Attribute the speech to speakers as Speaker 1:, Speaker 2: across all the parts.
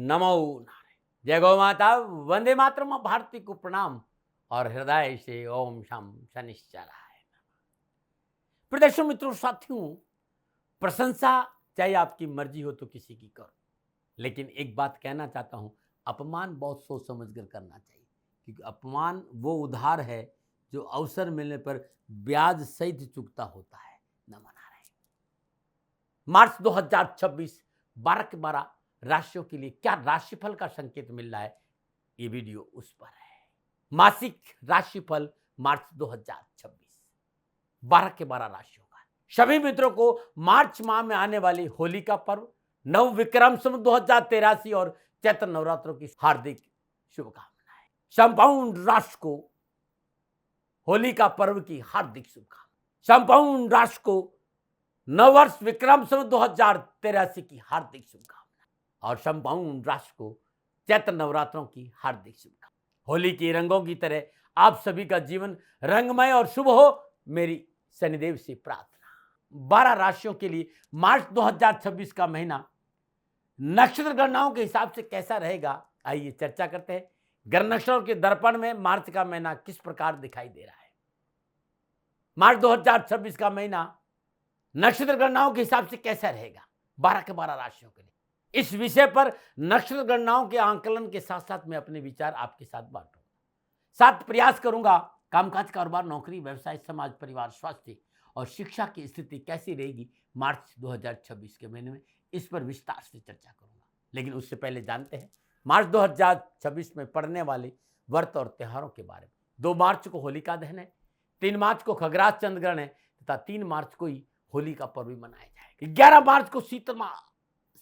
Speaker 1: नमो नारायण। जय गौ माता, वंदे मातरम, भारती को प्रणाम और हृदय से ओम शम शनिश्चराय। प्रदर्शन मित्रों, साथियों, प्रशंसा चाहे आपकी मर्जी हो तो किसी की करो, लेकिन एक बात कहना चाहता हूं, अपमान बहुत सोच समझ कर करना चाहिए, क्योंकि अपमान वो उधार है जो अवसर मिलने पर ब्याज सहित चुकता होता है। नमो नारायण। मार्च 2026 12 के 12 राशियों के लिए क्या राशिफल का संकेत मिल रहा है, ये वीडियो उस पर है। मासिक राशिफल मार्च 2026 12 के 12 राशियों का। सभी मित्रों को मार्च माह में आने वाली होली का पर्व, नव विक्रम संवत 2083 और चैत्र नवरात्रों की हार्दिक शुभकामनाएं। संपूर्ण राष्ट्र को होली का पर्व की हार्दिक शुभकामनाएं। संपूर्ण राष्ट्र को नववर्ष विक्रम संवत 2083 की हार्दिक शुभकामनाएं और संपूर्ण राष्ट्र को चैत्र नवरात्रों की हार्दिक शुभकामनाएं। होली के रंगों की तरह आप सभी का जीवन रंगमय और शुभ हो, मेरी शनिदेव से प्रार्थना। 12 राशियों के लिए मार्च 2026 का महीना नक्षत्र गणनाओं के हिसाब से कैसा रहेगा, आइए चर्चा करते हैं। ग्रह नक्षत्रों के दर्पण में मार्च का महीना किस प्रकार दिखाई दे रहा है। मार्च 2026 का महीना नक्षत्र गणनाओं के हिसाब से कैसा रहेगा 12 के 12 राशियों के लिए। इस विषय पर नक्षत्र गणनाओं के आंकलन के साथ साथ मैं अपने विचार आपके साथ बांटूंगा, साथ प्रयास करूंगा कामकाज, कारोबार, नौकरी, व्यवसाय, समाज, परिवार, स्वास्थ्य और शिक्षा की स्थिति कैसी रहेगी मार्च 2026 के महीने में, इस पर विस्तार से चर्चा करूंगा। लेकिन उससे पहले जानते हैं मार्च 2026 में पड़ने वाले व्रत और त्योहारों के बारे में। 2 मार्च को होलिका दहन है, 3 मार्च को खगराज चंद्र ग्रहण है तथा 3 मार्च को ही होली का पर्व भी मनाया जाएगा। 11 मार्च को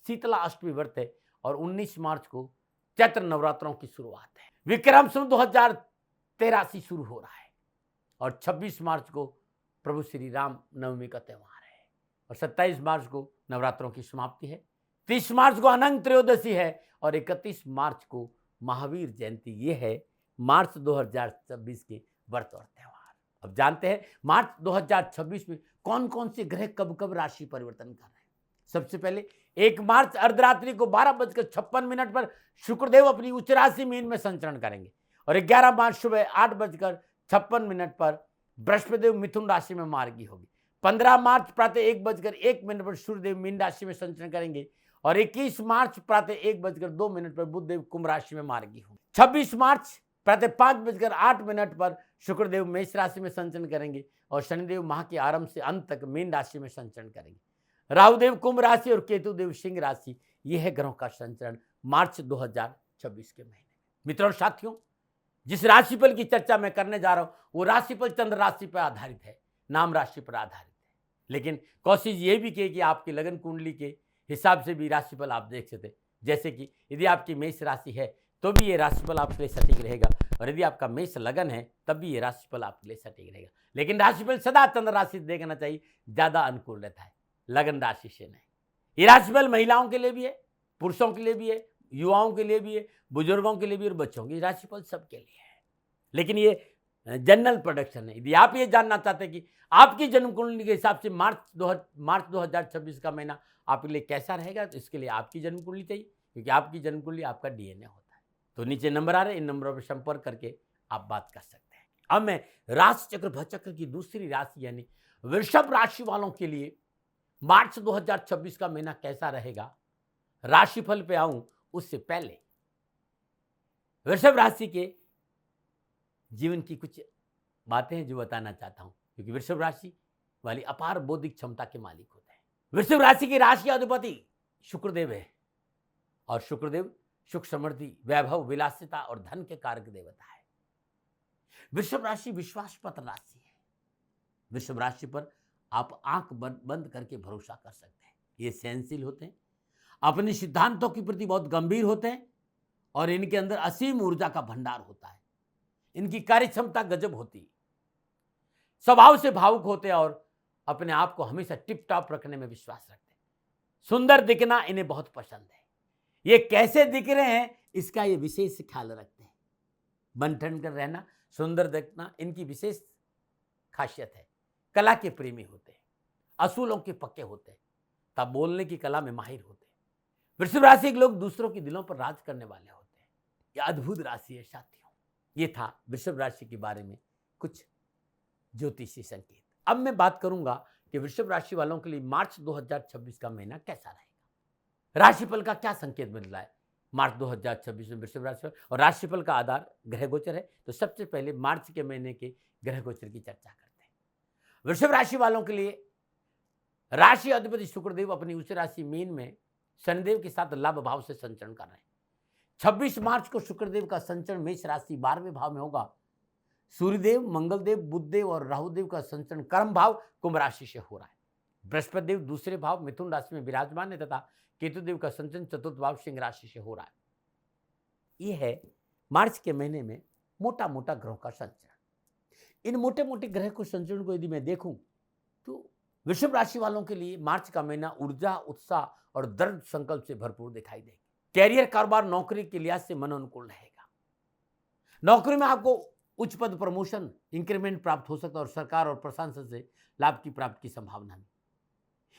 Speaker 1: शीतला अष्टमी व्रत है और 19 मार्च को चैत्र नवरात्रों की शुरुआत है। विक्रम संवत 2083 शुरू हो रहा है और 26 मार्च को प्रभु श्री राम नवमी का त्योहार है और 27 मार्च को नवरात्रों की समाप्ति है। 30 मार्च को अनंत त्रयोदशी है और 31 मार्च को महावीर जयंती। ये है मार्च 2026 के व्रत और त्योहार। अब जानते हैं मार्च 2026 में कौन कौन से ग्रह कब कब राशि परिवर्तन कर रहे हैं। सबसे पहले 1 मार्च अर्धरात्रि को 12:56 पर शुक्रदेव अपनी उच्च राशि मीन में संचरण करेंगे और 11 मार्च सुबह 8:56 पर बृहस्पतिदेव मिथुन राशि में मार्गी होगी। 15 मार्च प्रातः 1:01 पर सूर्यदेव मीन राशि में संचरण करेंगे और 21 मार्च प्रातः 1:02 पर बुधदेव कुंभ राशि में मार्गी होंगे। 26 मार्च प्रातः 5:08 पर शुक्रदेव मेष राशि में संचरण करेंगे और शनिदेव माह के आरंभ से अंत तक मीन राशि में संचरण करेंगे। राहुदेव कुंभ राशि और केतुदेव सिंह राशि। यह है ग्रहों का संचरण मार्च 2026 के महीने। मित्रों और साथियों, जिस राशिफल की चर्चा मैं करने जा रहा हूं वो राशिफल चंद्र राशि पर आधारित है, नाम राशि पर आधारित है। लेकिन कोशिश ये भी की कि आपकी लगन कुंडली के हिसाब से भी राशिफल आप देख सकते। जैसे कि यदि आपकी मेष राशि है तो भी ये राशिफल आपके लिए सटीक रहेगा और यदि आपका मेष लगन है तब भी ये राशिफल आपके लिए सटीक रहेगा। लेकिन राशिफल सदा चंद्र राशि देखना चाहिए, ज्यादा अनुकूल रहता है, लगन राशि से नहीं। ये राशिफल महिलाओं के लिए भी है, पुरुषों के लिए भी है, युवाओं के लिए भी है, बुजुर्गों के लिए भी और बच्चों की राशिफल सबके लिए है। लेकिन ये जनरल प्रोडक्शन है। यदि आप ये जानना चाहते हैं कि आपकी जन्म कुंडली के हिसाब से मार्च 2026 का महीना आपके लिए कैसा रहेगा, तो इसके लिए आपकी जन्म कुंडली चाहिए, क्योंकि आपकी जन्म कुंडली आपका डीएनए होता है। तो नीचे नंबर आ रहे हैं, इन नंबरों पर संपर्क करके आप बात कर सकते हैं। अब मैं राशि चक्र भचक्र की दूसरी राशि यानी वृषभ राशि वालों के लिए मार्च 2026 का महीना कैसा रहेगा राशिफल पे आऊं उससे पहले वृषभ राशि के जीवन की कुछ बातें हैं जो बताना चाहता हूं, क्योंकि वृषभ राशि वाली अपार बौद्धिक क्षमता के मालिक होते हैं। वृषभ राशि की राशि अधिपति शुक्रदेव है और शुक्रदेव सुख, समृद्धि, वैभव, विलासिता और धन के कारक देवता है। वृषभ राशि विश्वास पत्र राशि है। वृषभ राशि पर आप आंख बंद करके भरोसा कर सकते हैं। ये सहनशील होते हैं, अपने सिद्धांतों के प्रति बहुत गंभीर होते हैं और इनके अंदर असीम ऊर्जा का भंडार होता है। इनकी कार्य क्षमता गजब होती है, स्वभाव से भावुक होते हैं और अपने आप को हमेशा टिप टॉप रखने में विश्वास रखते हैं। सुंदर दिखना इन्हें बहुत पसंद है। ये कैसे दिख रहे हैं इसका ये विशेष ख्याल रखते हैं। बन ठन कर रहना, सुंदर दिखना इनकी विशेष खासियत है। कला के प्रेमी होते हैं, असूलों के पक्के होते हैं, तब बोलने की कला में माहिर होते हैं, वृषभ राशि के लोग दूसरों के दिलों पर राज करने वाले होते हैं। यह अद्भुत राशि है साथियों। ये था वृषभ राशि के बारे में कुछ ज्योतिषी संकेत। अब मैं बात करूंगा कि वृषभ राशि वालों के लिए मार्च 2026 का महीना कैसा रहेगा। राशिफल का क्या संकेत मिल रहा है मार्च 2026 में वृषभ राशि और राशिफल का आधार ग्रह गोचर है। तो सबसे पहले मार्च के महीने के ग्रह गोचर की चर्चा करते हैं। वृषभ राशि वालों के लिए राशि अधिपति शुक्रदेव अपनी उच्च राशि मीन में शनिदेव के साथ लाभ भाव से संचरण कर रहे हैं। 26 मार्च को शुक्रदेव का संचरण मेष राशि 12वें भाव में होगा। सूर्यदेव, मंगलदेव, बुधदेव और राहुदेव का संचरण कर्म भाव कुंभ राशि से हो रहा है। बृहस्पति देव दूसरे भाव मिथुन राशि में विराजमान है तथा केतुदेव का संचरण चतुर्थ भाव सिंह राशि से हो रहा है। यह है मार्च के महीने में मोटा मोटा ग्रहों का संचरण। इन मोटे मोटे ग्रह को संचरण को यदि मैं देखूं तो वृषभ राशि वालों के लिए मार्च का महीना ऊर्जा, उत्साह और दृढ़ संकल्प से भरपूर दिखाई देगा। कैरियर, कारोबार, नौकरी के लिहाज से मन अनुकूल रहेगा। नौकरी में आपको उच्च पद, प्रमोशन, इंक्रीमेंट प्राप्त हो सकता है और सरकार और प्रशासन से लाभ की प्राप्ति की संभावना है।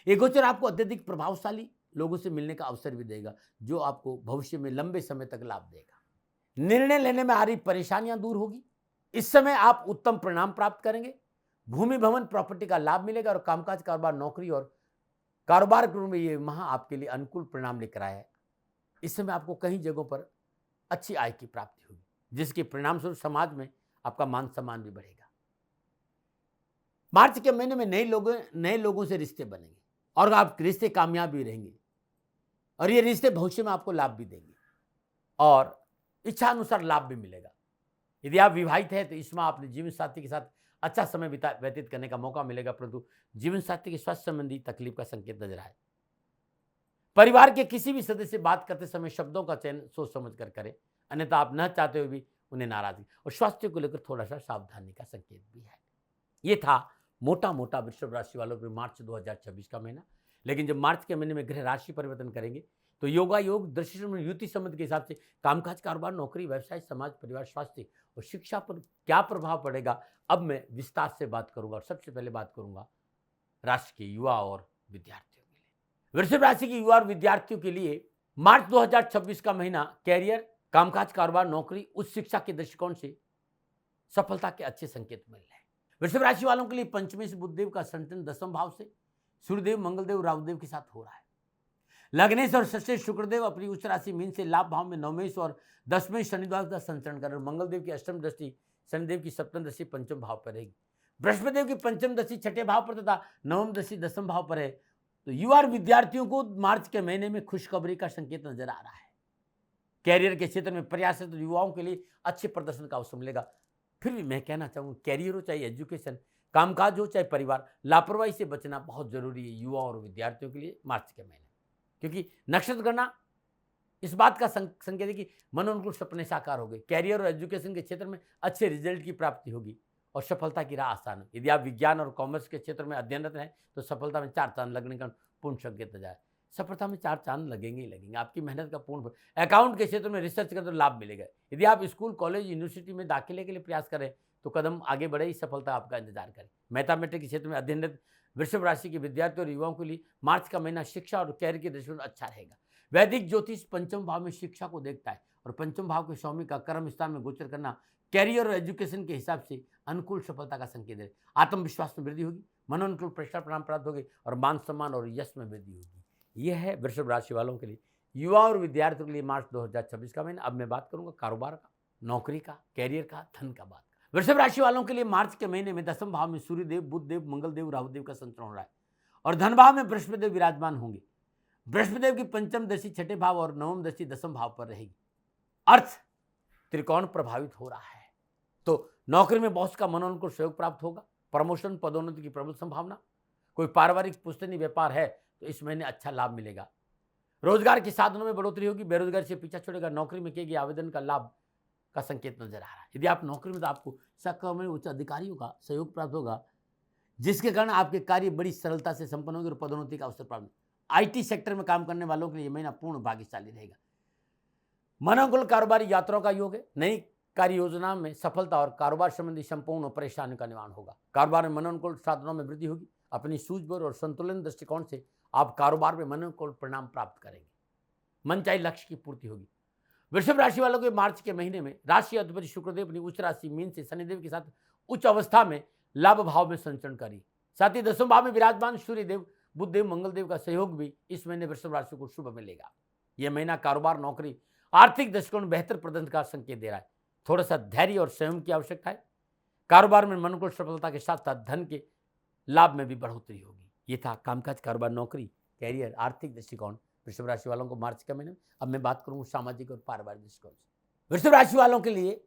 Speaker 1: ये गोचर आपको अत्यधिक प्रभावशाली लोगों से मिलने का अवसर भी देगा, जो आपको भविष्य में लंबे समय तक लाभ देगा। निर्णय लेने में आ रही परेशानियां दूर होगी। इस समय आप उत्तम परिणाम प्राप्त करेंगे। भूमि, भवन, प्रॉपर्टी का लाभ मिलेगा और कामकाज, कारोबार, नौकरी और कारोबार में ये माह आपके लिए अनुकूल परिणाम लेकर आया है। इस समय आपको कई जगहों पर अच्छी आय की प्राप्ति होगी, जिसके परिणाम स्वरूप समाज में आपका मान सम्मान भी बढ़ेगा। मार्च के महीने में नए लोगों से रिश्ते बनेंगे और आप रिश्ते कामयाब भी रहेंगे और ये रिश्ते भविष्य में आपको लाभ भी देंगे और इच्छा अनुसार लाभ भी मिलेगा। यदि आप विवाहित हैं तो इस माह अपने जीवन साथी के साथ अच्छा समय व्यतीत करने का मौका मिलेगा, परंतु जीवन साथी के स्वास्थ्य संबंधी तकलीफ का संकेत नजर आए। परिवार के किसी भी सदस्य से बात करते समय शब्दों का चयन सोच समझ कर करें, अन्यथा आप न चाहते हुए भी उन्हें नाराजगी और स्वास्थ्य को लेकर थोड़ा सा सावधानी का संकेत भी है। ये था मोटा मोटा वृषभ राशि वालों के मार्च 2026 का महीना। लेकिन जब मार्च के महीने में ग्रह राशि परिवर्तन करेंगे तो योगा योग, दृष्टि, युति संबंध के हिसाब से कामकाज, कारोबार, नौकरी, व्यवसाय, समाज, परिवार, स्वास्थ्य और शिक्षा पर क्या प्रभाव पड़ेगा, अब मैं विस्तार से बात करूंगा। और सबसे पहले बात करूंगा राशि के युवा और विद्यार्थियों के लिए। वृषभ राशि के युवा और विद्यार्थियों के लिए मार्च 2026 का महीना कैरियर, कामकाज, कारोबार, नौकरी, उच्च शिक्षा के दृष्टिकोण से सफलता के अच्छे संकेत मिल रहे हैं। वृषभ राशि वालों के लिए पंचमेश बुधदेव का संचरण 10वें भाव से सूर्यदेव, मंगलदेव, राहुदेव के साथ हो रहा है। लग्नेश और षष्ठेश शुक्रदेव अपनी उच्च राशि मीन से लाभ भाव में नवमेश और 10वें शनिदेव का संचरण कर रहे हैं। मंगलदेव की अष्टम दृष्टि, शनिदेव की सप्तम दृष्टि पंचम भाव पर रहेगी। बृहस्पति की पंचम दृष्टि छठे भाव पर तथा नवम दृष्टि 10वें भाव पर है। तो युवा और विद्यार्थियों को मार्च के महीने में खुशखबरी का संकेत नजर आ रहा है। कैरियर के क्षेत्र में प्रयासरत युवाओं के लिए अच्छे प्रदर्शन का अवसर मिलेगा। फिर भी मैं कहना चाहूँगा, कैरियर हो चाहे एजुकेशन, कामकाज हो चाहे परिवार, लापरवाही से बचना बहुत जरूरी है युवा और विद्यार्थियों के लिए मार्च के महीने, क्योंकि नक्षत्र गणना इस बात का संकेत है कि मनोनुकूल सपने साकार हो गए। कैरियर और एजुकेशन के क्षेत्र में अच्छे रिजल्ट की प्राप्ति होगी और सफलता की राह आसान है। यदि आप विज्ञान और कॉमर्स के क्षेत्र में अध्ययनरत हैं तो सफलता में 4 चांद लगने का पूर्ण संकेत नजर आए। सफलता में 4 चांद लगेंगे ही लगेंगे, आपकी मेहनत का पूर्ण। अकाउंट के क्षेत्र में रिसर्च कर तो लाभ मिलेगा। यदि आप स्कूल, कॉलेज, यूनिवर्सिटी में दाखिले के लिए प्रयास करें तो कदम आगे बढ़े ही सफलता आपका इंतजार करें। मैथमेटिक्स के क्षेत्र में अध्ययनरत वृषभ राशि के विद्यार्थियों और युवाओं के लिए मार्च का महीना शिक्षा और कैरियर के दृष्टिकोण अच्छा रहेगा। वैदिक ज्योतिष पंचम भाव में शिक्षा को देखता है और पंचम भाव के स्वामी का कर्म स्थान में गोचर करना कैरियर और एजुकेशन के हिसाब से अनुकूल सफलता का संकेत है। आत्मविश्वास में वृद्धि होगी, मनोनुकूल प्रश्न परिणाम प्राप्त होगी और मान सम्मान और यश में वृद्धि होगी। यह है वृषभ राशि वालों के लिए, युवा और विद्यार्थियों के लिए मार्च 2026 का महीना। अब मैं बात करूंगा कारोबार का, नौकरी का, कैरियर का, धन का बात। वृषभ राशि वालों के लिए मार्च के महीने में 10वें भाव में सूर्यदेव, बुधदेव, मंगलदेव, राहुदेव का संचरण हो रहा है और धन भाव में बृहस्पति देव विराजमान होंगे। बृहस्पति देव की पंचम दृष्टि छठे भाव और नवम दृष्टि 10वें भाव पर रहेगी। अर्थ त्रिकोण प्रभावित हो रहा है, तो नौकरी में बॉस का मनोनुकूल सहयोग प्राप्त होगा। प्रमोशन, पदोन्नति की प्रबल संभावना। कोई पारिवारिक पुश्तैनी व्यापार है तो इस महीने अच्छा लाभ मिलेगा। रोजगार के साधनों में बढ़ोतरी होगी, बेरोजगारी से पीछा छोड़ेगा। नौकरी में किए गए आवेदन का लाभ का संकेत नजर आ रहा है। यदि आप नौकरी में तो आपको सहकर्मी में उच्च अधिकारियों का सहयोग प्राप्त होगा, जिसके कारण आपके कार्य बड़ी सरलता से संपन्न होंगे और पदोन्नति का अवसर प्राप्त। आईटी सेक्टर में काम करने वालों के लिए महीना पूर्ण भाग्यशाली रहेगा। मनोनुकूल कारोबारी यात्राओं का योग है। नई कार्य योजना में सफलता और कारोबार संबंधी संपूर्ण परेशानियों का निवारण होगा। कारोबार में मनोनुकूल साधनों में वृद्धि होगी। अपनी सूझबूझ और संतुलन दृष्टिकोण से आप कारोबार में मनोनुकूल परिणाम प्राप्त करेंगे। मनचाही लक्ष्य की पूर्ति होगी। वृषभ राशि वालों के मार्च के महीने में राशि अधिपति शुक्रदेव अपनी उच्च राशि मीन से शनिदेव के साथ उच्च अवस्था में लाभ भाव में संचरण करी। साथ ही 10वें भाव में विराजमान सूर्यदेव बुधदेव मंगलदेव का सहयोग भी इस महीने वृषभ राशि को शुभ मिलेगा। यह महीना कारोबार नौकरी आर्थिक दृष्टिकोण में बेहतर प्रदर्शन का संकेत दे रहा है। थोड़ा सा धैर्य और संयम की आवश्यकता है। कारोबार में मन को सफलता के साथ साथ धन के लाभ में भी बढ़ोतरी होगी। ये था कामकाज, कारोबार, नौकरी, कैरियर, आर्थिक दृष्टिकोण वृषभ राशि वालों को मार्च के महीने में। अब मैं बात करूंगा सामाजिक और पारिवारिक दृष्टिकोण से। वृषभ राशि वालों के लिए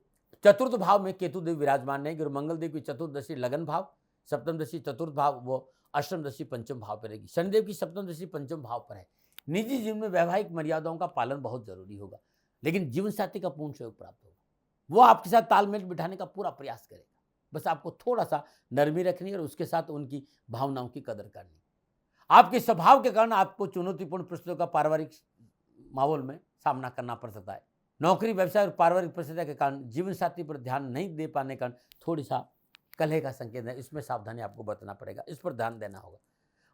Speaker 1: चतुर्थ भाव में केतु देव विराजमान है। गुरु मंगल देव की चतुर्दशी लगन भाव, सप्तम दशी चतुर्थ भाव व अष्टम दशी पंचम भाव पर रहेगी। शनिदेव की सप्तम दशी पंचम भाव पर है। निजी जीवन में वैवाहिक मर्यादाओं का पालन बहुत जरूरी होगा, लेकिन जीवन साथी का पूर्ण सहयोग प्राप्त होगा। वो आपके साथ तालमेल बिठाने का पूरा प्रयास करेगा। बस आपको थोड़ा सा नरमी रखनी और उसके साथ उनकी भावनाओं की कदर करनी। आपके स्वभाव के कारण आपको चुनौतीपूर्ण परिस्थितियों का पारिवारिक माहौल में सामना करना पड़ सकता है। नौकरी, व्यवसाय और पारिवारिक परिस्थितियों के कारण जीवन साथी पर ध्यान नहीं दे पाने के कारण थोड़ी सा कलह का संकेत है। इसमें सावधानी आपको बरतना पड़ेगा, इस पर ध्यान देना होगा।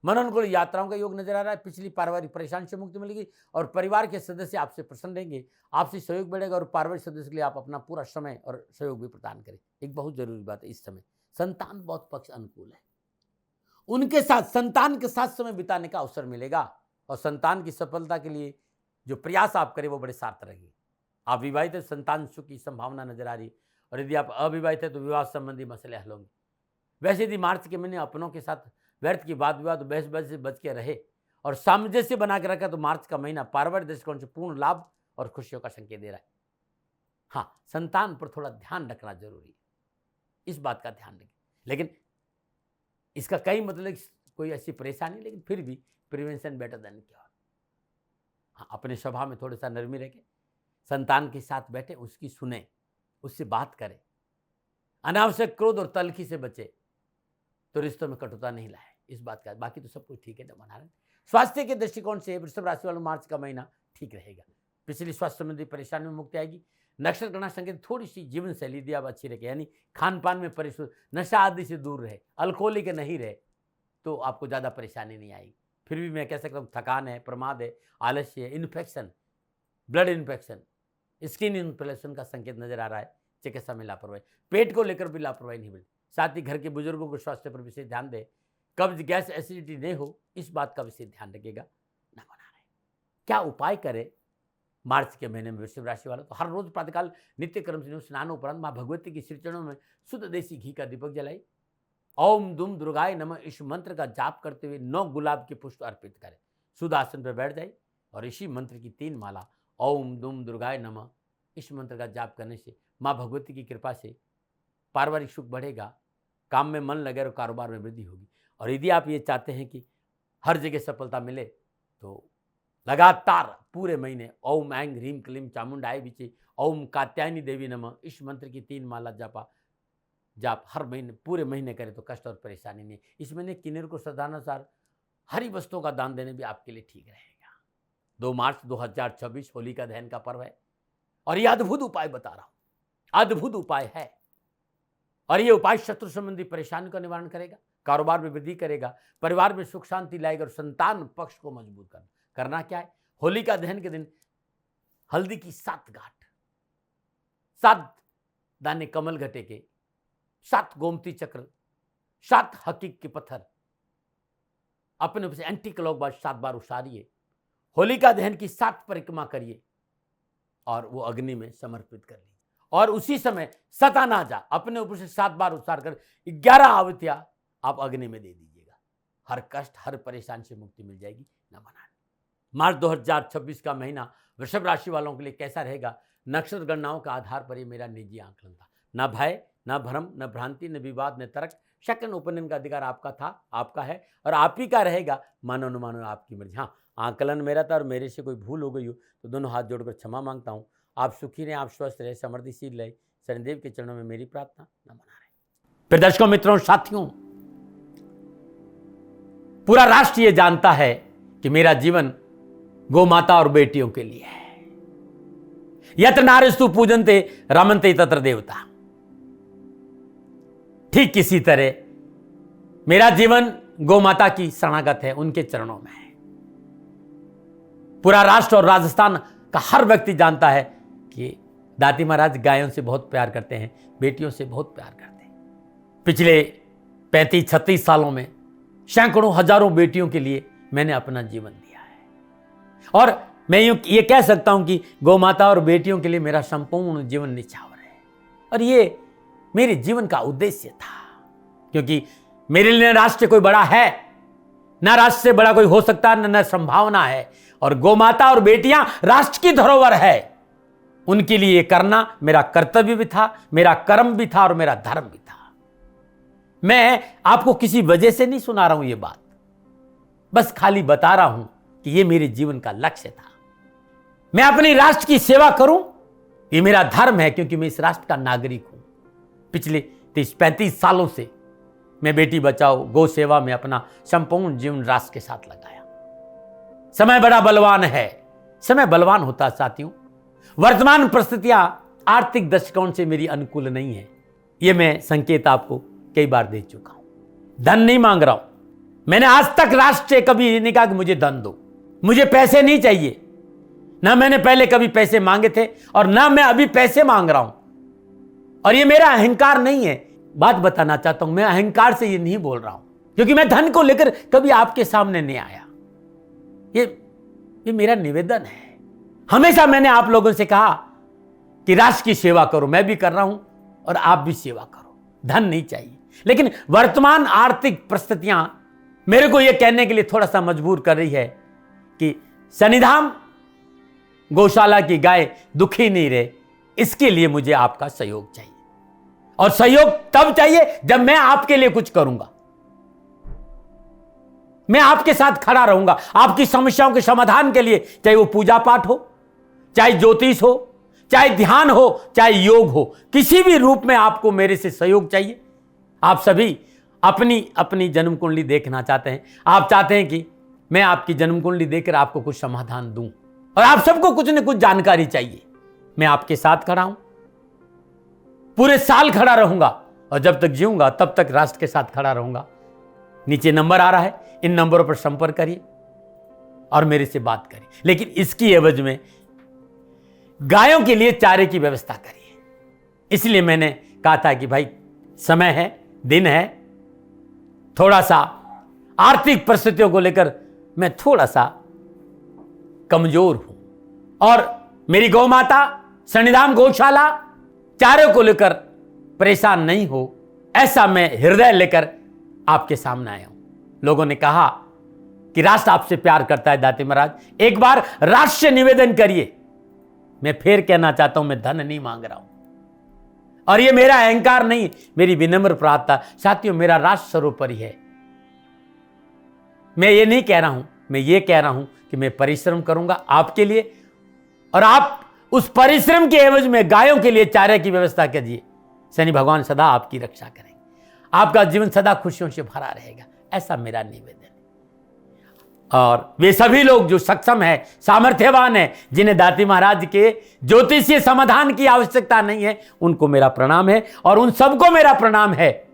Speaker 1: मनोनुकूल यात्राओं का योग नजर आ रहा है। पिछली पारिवारिक परेशानी से मुक्ति मिलेगी और परिवार के सदस्य आपसे प्रसन्न रहेंगे। आपसे सहयोग बढ़ेगा और पारिवारिक सदस्य के लिए आप अपना पूरा समय और सहयोग भी प्रदान करें। एक बहुत जरूरी बात है, इस समय संतान बहुत पक्ष अनुकूल है। उनके साथ संतान के साथ समय बिताने का अवसर मिलेगा और संतान की सफलता के लिए जो प्रयास आप करें वो बड़े सार्थक रहेंगे। आप विवाहित है, संतान सुख की संभावना नजर आ रही है, और यदि आप अविवाहित है तो विवाह संबंधी मसले हल होंगे। वैसे यदि मार्च के महीने अपनों के साथ व्यर्थ की वाद विवाद बहस से बच के रहे और सामंजस्य बना के रखा तो मार्च का महीना पारिवारिक दृष्टिकोण से पूर्ण लाभ और खुशियों का संकेत दे रहा है। हाँ, संतान पर थोड़ा ध्यान रखना जरूरी है, इस बात का ध्यान रखें। लेकिन इसका कई मतलब कोई ऐसी परेशानी, लेकिन फिर भी प्रिवेंशन बेटर देन क्योर। हाँ, अपने स्वभाव में थोड़ा सा नरमी रखें। संतान के साथ बैठे, उसकी सुने, उससे बात करें। अनावश्यक क्रोध और तल्खी से बचे तो रिश्तों में कटुता नहीं लाए, इस बात का। बाकी तो सब कुछ ठीक है, बना रहे। स्वास्थ्य के दृष्टिकोण से वृषभ राशि वालों मार्च का महीना ठीक रहेगा। पिछली स्वास्थ्य संबंधी परेशानी में मुक्ति आएगी। नक्षत्र गणना संकेत थोड़ी सी जीवन शैली यदि आप अच्छी रखें, यानी खान पान में परिशुद्ध, नशा आदि से दूर रहे, अल्कोहलिक नहीं रहे, तो आपको ज़्यादा परेशानी नहीं आएगी। फिर भी मैं कह सकता हूँ थकान है, प्रमाद है, आलस्य है, infection, blood infection, skin inflation का संकेत नजर आ रहा है। चिकित्सा में लापरवाही, पेट को लेकर भी लापरवाही नहीं मिली। साथ ही घर के बुजुर्गों को स्वास्थ्य पर विशेष ध्यान दे, कब्ज, गैस, एसिडिटी नहीं हो, इस बात का विशेष ध्यान रखिएगा। न बना रहे क्या उपाय करें मार्च के महीने में वृषभ राशि वालों? तो हर रोज प्रातःकाल नित्य कर्म से स्नान उपरांत माँ भगवती की श्री चरणों में शुद्ध देसी घी का दीपक जलाई। ओम दुम दुर्गाय नमः इस मंत्र का जाप करते हुए 9 गुलाब के पुष्प अर्पित करें। शुद्ध आसन पर बैठ जाए और इसी मंत्र की 3 माला ओम दुम दुर्गाय नमः इस मंत्र का जाप करने से माँ भगवती की कृपा से पारिवारिक सुख बढ़ेगा, काम में मन लगे और कारोबार में वृद्धि होगी। और यदि आप ये चाहते हैं कि हर जगह सफलता मिले तो लगातार पूरे महीने ओम ऐं ह्रीं क्लीं चामुंडाय विचे ओम कात्यायनी देवी नमः इस मंत्र की 3 माला जाप हर महीने पूरे महीने करें तो कष्ट और परेशानी नहीं। इस महीने किन्नर को श्रद्धानुसार हरी वस्तुओं का दान देने भी आपके लिए ठीक रहेगा। 2 मार्च 2026 होलिका दहन का पर्व है और ये अद्भुत उपाय बता रहा हूं, अद्भुत उपाय है। और ये उपाय शत्रु संबंधी परेशानी का निवारण करेगा, कारोबार में वृद्धि करेगा, परिवार में सुख शांति लाएगा और संतान पक्ष को मजबूत करना क्या है? होलिका दहन के दिन हल्दी की 7 गांठ, 7 दाने कमल घटे के, 7 गोमती चक्र, 7 हकीक के पत्थर अपने ऊपर से एंटी क्लॉकवाइज 7 बार उछालिए। होलिका दहन की 7 परिक्रमा करिए और वो अग्नि में समर्पित कर लीजिए। और उसी समय सतानाजा अपने ऊपर से 7 बार उच्चार कर 11 आहुतियां आप अग्नि में दे दीजिएगा। हर कष्ट, हर परेशानी से मुक्ति मिल जाएगी। न बनाने। मार्च 2026 का महीना वृषभ राशि वालों के लिए कैसा रहेगा? नक्षत्र गणनाओं का आधार पर ये मेरा निजी आंकलन था। न भय, न भ्रम, न भ्रांति, न विवाद, न तर्क, शक, न उपनयन का अधिकार आपका था, आपका है और आप ही का रहेगा। मानो न मानो आपकी मर्जी। हाँ, आंकलन मेरा था और मेरे से कोई भूल हो गई हो तो दोनों हाथ जोड़कर क्षमा मांगता हूँ। आप सुखी रहें, आप स्वस्थ रहे, समृद्धिशील रहे, शनिदेव के चरणों में मेरी प्रार्थना। न मना रहे। फिर दर्शकों, मित्रों, साथियों, पूरा राष्ट्र ये जानता है कि मेरा जीवन गौ माता और बेटियों के लिए है। यत्र नारीस्तु पूजन्ते रमन्ते तत्र देवता। ठीक किसी तरह मेरा जीवन गौ माता की शरणागत है, उनके चरणों में है। पूरा राष्ट्र और राजस्थान का हर व्यक्ति जानता है कि दाती महाराज गायों से बहुत प्यार करते हैं, बेटियों से बहुत प्यार करते हैं। पिछले 35-36 सालों में सैकड़ों हजारों बेटियों के लिए मैंने अपना जीवन दिया है और मैं ये कह सकता हूं कि गौ माता और बेटियों के लिए मेरा संपूर्ण जीवन निछावर है और ये मेरे जीवन का उद्देश्य था, क्योंकि मेरे लिए राष्ट्र कोई बड़ा है ना, राष्ट्र से बड़ा कोई हो सकता है न संभावना है, और गौ माता और बेटियां राष्ट्र की धरोहर है। उनके लिए करना मेरा कर्तव्य भी था, मेरा कर्म भी था और मेरा धर्म भी था। मैं आपको किसी वजह से नहीं सुना रहा हूं ये बात, बस खाली बता रहा हूं कि ये मेरे जीवन का लक्ष्य था। मैं अपनी राष्ट्र की सेवा करूं, ये मेरा धर्म है, क्योंकि मैं इस राष्ट्र का नागरिक हूं। पिछले 30-35 सालों से मैं बेटी बचाओ गौ सेवा में अपना संपूर्ण जीवन राष्ट्र के साथ लगाया। समय बड़ा बलवान है, समय बलवान होता साथियों। वर्तमान परिस्थितियां आर्थिक दृष्टिकोण से मेरी अनुकूल नहीं है, यह मैं संकेत आपको कई बार दे चुका हूं। धन नहीं मांग रहा हूं, मैंने आज तक राष्ट्र से कभी नहीं कहा कि मुझे धन दो, मुझे पैसे नहीं चाहिए। ना मैंने पहले कभी पैसे मांगे थे और ना मैं अभी पैसे मांग रहा हूं, और ये मेरा अहंकार नहीं है। बात बताना चाहता हूं, मैं अहंकार से ये नहीं बोल रहा हूं, क्योंकि मैं धन को लेकर कभी आपके सामने नहीं आया। ये मेरा निवेदन है। हमेशा मैंने आप लोगों से कहा कि राष्ट्र की सेवा करो, मैं भी कर रहा हूं और आप भी सेवा करो। धन नहीं चाहिए, लेकिन वर्तमान आर्थिक परिस्थितियां मेरे को यह कहने के लिए थोड़ा सा मजबूर कर रही है कि सन्निधाम गौशाला की गाय दुखी नहीं रहे, इसके लिए मुझे आपका सहयोग चाहिए, और सहयोग तब चाहिए जब मैं आपके लिए कुछ करूंगा। मैं आपके साथ खड़ा रहूंगा आपकी समस्याओं के समाधान के लिए, चाहे वो पूजा पाठ हो, चाहे ज्योतिष हो, चाहे ध्यान हो, चाहे योग हो, किसी भी रूप में आपको मेरे से सहयोग चाहिए। आप सभी अपनी अपनी जन्म कुंडली देखना चाहते हैं, आप चाहते हैं कि मैं आपकी जन्म कुंडली देखकर आपको कुछ समाधान दूं, और आप सबको कुछ न कुछ जानकारी चाहिए। मैं आपके साथ खड़ा हूं, पूरे साल खड़ा रहूंगा, और जब तक जीऊंगा तब तक राष्ट्र के साथ खड़ा रहूंगा। नीचे नंबर आ रहा है, इन नंबरों पर संपर्क करिए और मेरे से बात करिए, लेकिन इसकी एवज में गायों के लिए चारे की व्यवस्था करिए। इसलिए मैंने कहा था कि भाई समय है, दिन है, थोड़ा सा आर्थिक परिस्थितियों को लेकर मैं थोड़ा सा कमजोर हूं, और मेरी गौ माता सन्निधाम गौशाला चारे को लेकर परेशान नहीं हो, ऐसा मैं हृदय लेकर आपके सामने आया हूं। लोगों ने कहा कि राष्ट्र आपसे प्यार करता है दाती महाराज, एक बार राष्ट्र से निवेदन करिए। मैं फिर कहना चाहता हूं, मैं धन नहीं मांग रहा हूं, और ये मेरा अहंकार नहीं, मेरी विनम्र प्रार्थना। साथियों, मेरा राष्ट्र सर्वोपरि है। मैं ये नहीं कह रहा हूं, मैं ये कह रहा हूं कि मैं परिश्रम करूंगा आपके लिए, और आप उस परिश्रम के एवज में गायों के लिए चारे की व्यवस्था कीजिए। शनि भगवान सदा आपकी रक्षा करेंगे, आपका जीवन सदा खुशियों से भरा रहेगा, ऐसा मेरा निवेदन है। और वे सभी लोग जो सक्षम है, सामर्थ्यवान है, जिन्हें दाती महाराज के ज्योतिषीय समाधान की आवश्यकता नहीं है, उनको मेरा प्रणाम है। और उन सबको मेरा प्रणाम है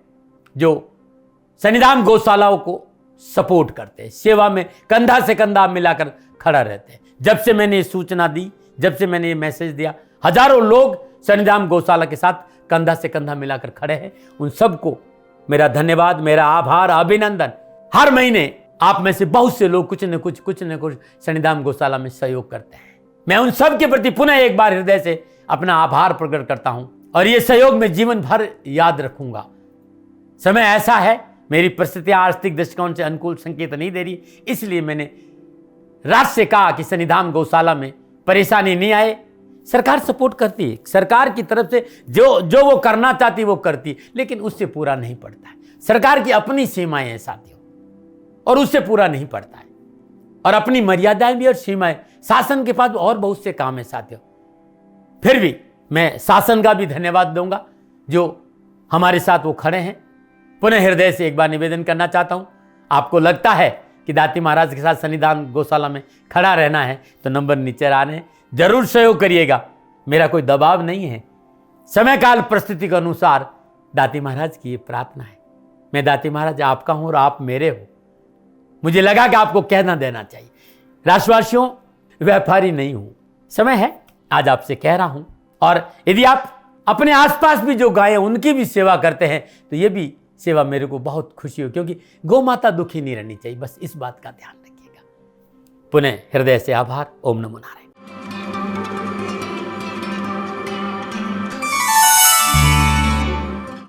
Speaker 1: जो सन्निधाम गौशालाओं को सपोर्ट करते हैं, सेवा में कंधा से कंधा मिलाकर खड़ा रहते हैं। जब से मैंने ये सूचना दी, जब से मैंने ये मैसेज दिया, हजारों लोग सन्निधाम गौशाला के साथ कंधा से कंधा मिलाकर खड़े हैं। उन सबको मेरा धन्यवाद, मेरा आभार, अभिनंदन। हर महीने आप में से बहुत से लोग कुछ न कुछ सन्निधाम गौशाला में सहयोग करते हैं। मैं उन सब के प्रति पुनः एक बार हृदय से अपना आभार प्रकट करता हूं, और ये सहयोग मैं जीवन भर याद रखूंगा। समय ऐसा है, मेरी परिस्थितियां आर्थिक दृष्टिकोण से अनुकूल संकेत नहीं दे रही, इसलिए मैंने राष्ट्र से कहा कि सन्निधाम गौशाला में परेशानी नहीं आए। सरकार सपोर्ट करती है, सरकार की तरफ से जो वो करना चाहती वो करती, लेकिन उससे पूरा नहीं पड़ता है। सरकार की अपनी सीमाएं हैं साथियों, और उससे पूरा नहीं पड़ता है, और अपनी मर्यादाएं भी और सीमाएं। शासन के पास और बहुत से काम है साथियों। फिर भी मैं शासन का भी धन्यवाद दूंगा जो हमारे साथ वो खड़े हैं। पुनः हृदय से एक बार निवेदन करना चाहता हूं, आपको लगता है कि दाती महाराज के साथ सन्निधान गौशाला में खड़ा रहना है तो नंबर नीचे आ रहे हैं, जरूर सहयोग करिएगा। मेरा कोई दबाव नहीं है, समय काल परिस्थिति के अनुसार दाती महाराज की ये प्रार्थना है। मैं दाती महाराज आपका हूं और आप मेरे हो, मुझे लगा कि आपको कहना देना चाहिए। राष्ट्रवासियों, व्यापारी नहीं हूं। समय है आज आपसे कह रहा हूं। और यदि आप अपने आसपास भी जो गायें उनकी भी सेवा करते हैं तो ये भी सेवा मेरे को बहुत खुशी हो, क्योंकि गौ माता दुखी नहीं रहनी चाहिए। बस इस बात का ध्यान रखिएगा। पुनः हृदय से आभार। ओम नमो नारायण।